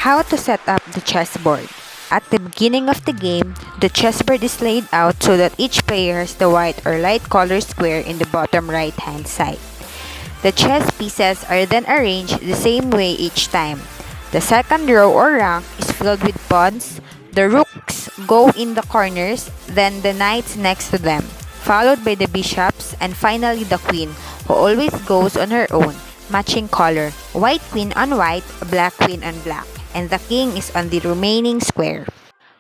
How to set up the chessboard. At the beginning of the game, the chessboard is laid out so that each player has the white or light color square in the bottom right hand side. The chess pieces are then arranged the same way each time. The second row or rank is filled with pawns. The rooks go in the corners, then the knights next to them, followed by the bishops, and finally the queen, who always goes on her own, matching color, white queen on white, black queen on black, and the king is on the remaining square.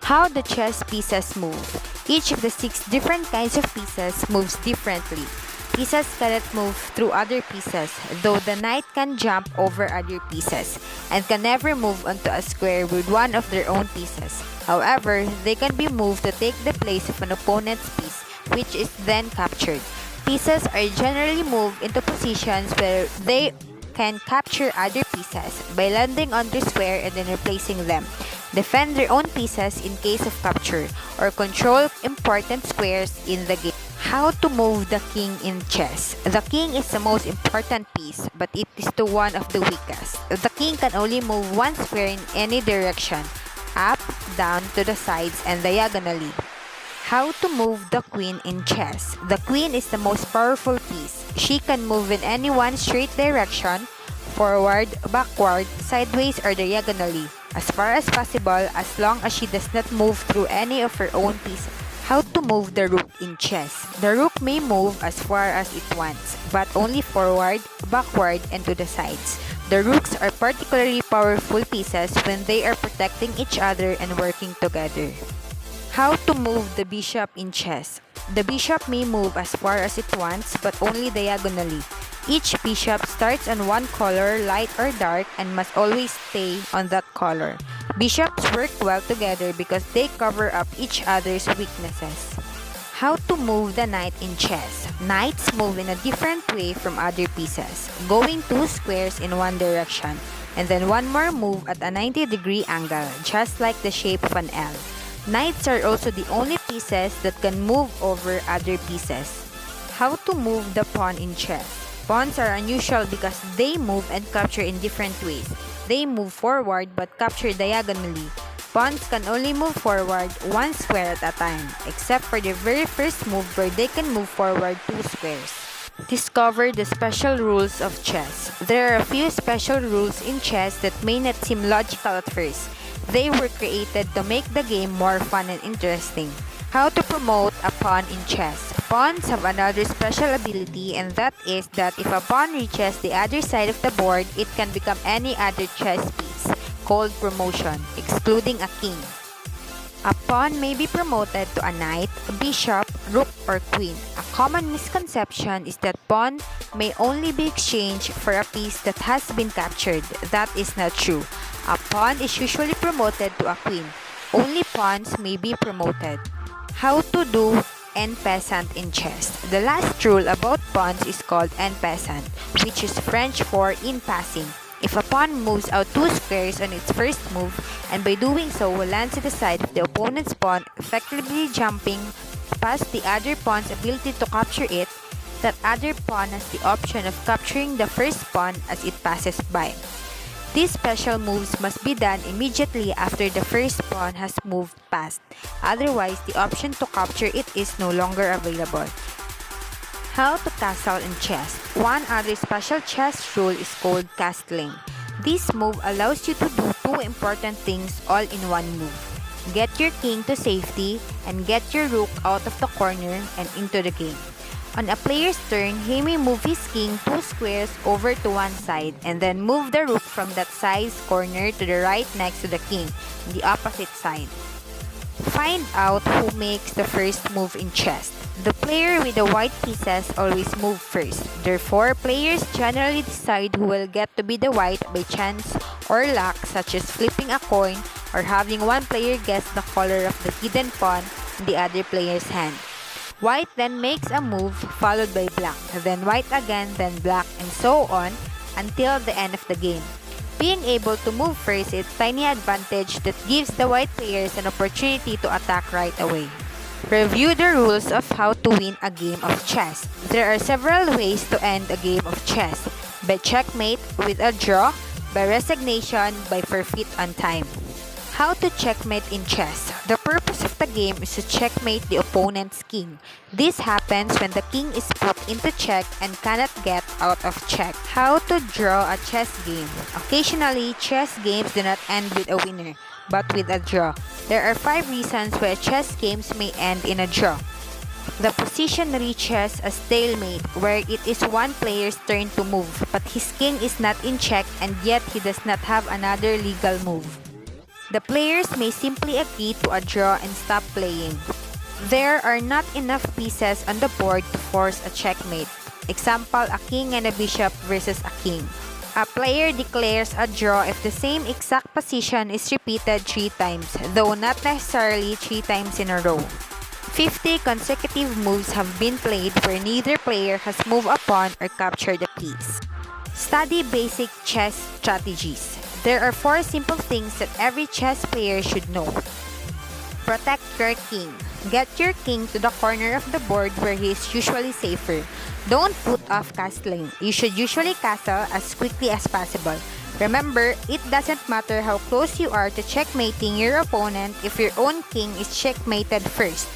How the chess pieces move. Each of the 6 different kinds of pieces moves differently. Pieces cannot move through other pieces, though the knight can jump over other pieces, and can never move onto a square with one of their own pieces. However, they can be moved to take the place of an opponent's piece, which is then captured. Pieces are generally moved into positions where they can capture other pieces by landing on the square and then replacing them, defend their own pieces in case of capture, or control important squares in the game. How to move the king in chess. The king is the most important piece, but it is the one of the weakest. The king can only move one square in any direction, up, down, to the sides, and diagonally. How to move the queen in chess. The queen is the most powerful piece. She can move in any one straight direction, forward, backward, sideways, or diagonally, as far as possible, as long as she does not move through any of her own pieces. How to move the rook in chess. The rook may move as far as it wants, but only forward, backward, and to the sides. The rooks are particularly powerful pieces when they are protecting each other and working together. How to move the bishop in chess. The bishop may move as far as it wants, but only diagonally. Each bishop starts on one color, light or dark, and must always stay on that color. Bishops work well together because they cover up each other's weaknesses. How to move the knight in chess. Knights move in a different way from other pieces, going 2 squares in one direction, and then one more move at a 90-degree angle, just like the shape of an L. Knights are also the only pieces that can move over other pieces. How to move the pawn in chess. Pawns are unusual because they move and capture in different ways. They move forward but capture diagonally. Pawns can only move forward 1 square at a time, except for the very first move where they can move forward 2 squares. Discover the special rules of chess. There are a few special rules in chess that may not seem logical at first. They were created to make the game more fun and interesting. How to promote a pawn in chess. Pawns have another special ability, and that is that if a pawn reaches the other side of the board, it can become any other chess piece, called promotion, excluding a king. A pawn may be promoted to a knight, bishop, rook, or queen. A common misconception is that pawn may only be exchanged for a piece that has been captured. That is not true. A pawn is usually promoted to a queen. Only pawns may be promoted. How to do en passant in chess. The last rule about pawns is called en passant, which is French for in passing. If a pawn moves out 2 squares on its first move, and by doing so will land to the side of the opponent's pawn, effectively jumping past the other pawn's ability to capture it, that other pawn has the option of capturing the first pawn as it passes by. These special moves must be done immediately after the first pawn has moved past. Otherwise, the option to capture it is no longer available. How to castle in chess. One other special chess rule is called castling. This move allows you to do 2 important things all in one move. Get your king to safety and get your rook out of the corner and into the game. On a player's turn, he may move his king 2 squares over to one side and then move the rook from that side's corner to the right next to the king, the opposite side. Find out who makes the first move in chess. The player with the white pieces always move first. Therefore, players generally decide who will get to be the white by chance or luck, such as flipping a coin or having one player guess the color of the hidden pawn in the other player's hand. White then makes a move, followed by black, then white again, then black, and so on until the end of the game. Being able to move first is a tiny advantage that gives the white players an opportunity to attack right away. Review the rules of how to win a game of chess. There are several ways to end a game of chess: by checkmate, with a draw, by resignation, by forfeit on time. How to checkmate in chess. The purpose of the game is to checkmate the opponent's king. This happens when the king is put into check and cannot get out of check. How to draw a chess game. Occasionally, chess games do not end with a winner, but with a draw. There are 5 reasons why chess games may end in a draw. The position reaches a stalemate where it is one player's turn to move, but his king is not in check and yet he does not have another legal move. The players may simply agree to a draw and stop playing. There are not enough pieces on the board to force a checkmate. Example, a king and a bishop versus a king. A player declares a draw if the same exact position is repeated 3 times, though not necessarily 3 times in a row. 50 consecutive moves have been played where neither player has moved upon or captured a piece. Study basic chess strategies. There are 4 simple things that every chess player should know. Protect your king. Get your king to the corner of the board where he is usually safer. Don't put off castling. You should usually castle as quickly as possible. Remember, it doesn't matter how close you are to checkmating your opponent if your own king is checkmated first.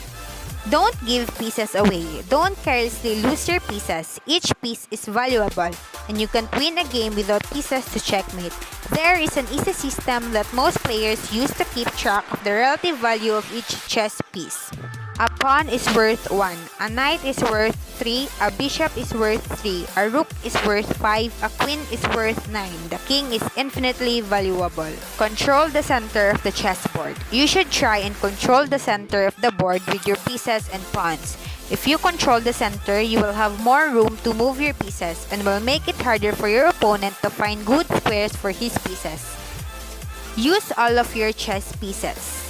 Don't give pieces away. Don't carelessly lose your pieces. Each piece is valuable, and you can't win a game without pieces to checkmate. There is an easy system that most players use to keep track of the relative value of each chess piece. A pawn is worth 1, a knight is worth 3, a bishop is worth 3, a rook is worth 5, a queen is worth 9. The king is infinitely valuable. Control the center of the chessboard. You should try and control the center of the board with your pieces and pawns. If you control the center, you will have more room to move your pieces and will make it harder for your opponent to find good squares for his pieces. Use all of your chess pieces.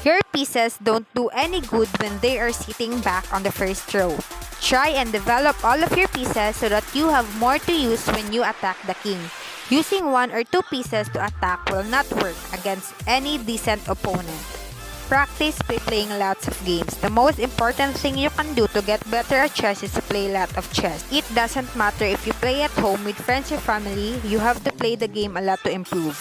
Your pieces don't do any good when they are sitting back on the first row. Try and develop all of your pieces so that you have more to use when you attack the king. Using 1 or 2 pieces to attack will not work against any decent opponent. Practice by playing lots of games. The most important thing you can do to get better at chess is to play a lot of chess. It doesn't matter if you play at home with friends or family, you have to play the game a lot to improve.